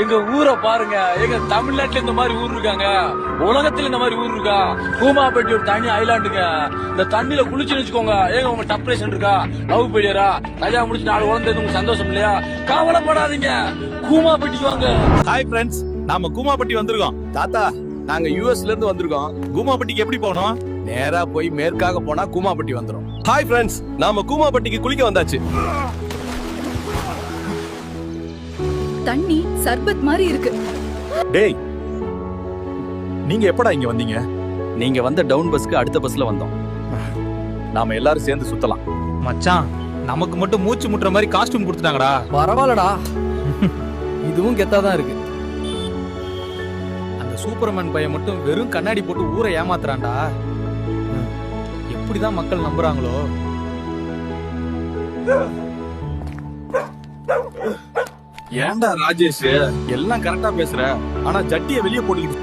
எங்க ஊரை பாருங்க. எங்க தமிழ்நாட்டுல இந்த மாதிரி ஊர் இருக்காங்க, உலகத்துல இந்த மாதிரி ஊர் இருக்கா? கூமாப்பட்டி ஒரு தனி ஐலாண்டுங்க. இந்த தண்ணியில குளிச்சுன்னு வச்சுக்கோங்க. ஏங்க உங்க டப்ரேஷன் இருக்கா, லவ் பெரியரா, கல்யாணம் முடிச்சு 4 குழந்தை உங்களுக்கு சந்தோஷம் இல்லையா? கவலைப்படாதீங்க, கூமாப்பட்டிக்கு வாங்க. ஹாய் ஃப்ரெண்ட்ஸ், நாம கூமாப்பட்டி வந்திருக்கோம். தாத்தா, நாங்க யூஎஸ்ல இருந்து வந்திருக்கோம். கூமாப்பட்டிக்கு எப்படி போனோம்? நேரா போய் மேற்காக போனா கூமாப்பட்டி வந்துரும். ஹாய் ஃப்ரெண்ட்ஸ், நாம கூமாப்பட்டிக்கு குளிக்க வந்தாச்சு. தண்ணி சர்பத் மாதிரி இருக்கு. டேய், நீங்க எப்படா இங்க வந்தீங்க? நீங்க வந்த டவுன் பஸ்க்கு அடுத்த பஸ்ல வந்தோம். நாம எல்லாரும் சேர்ந்து சுத்தலாம். மச்சான், நமக்கு மட்டும் மூச்சு முட்டுற மாதிரி காஸ்டியூம் கொடுத்துட்டாங்கடா. பரவாயில்லடா, இதுவும் கெத்தாதான் இருக்கு. அந்த சூப்பர்மேன் பையன் மட்டும் வெறும் கண்ணாடி போட்டு ஊரை ஏமாத்துறான்டா. எப்படிதான் மக்கள் நம்புறாங்களோ? ஏன்டா ராஜேஷ் எல்லாம் கரெக்டா பேசுற, ஆனா ஜட்டியை வெளியே போட்டுக்கிட்டு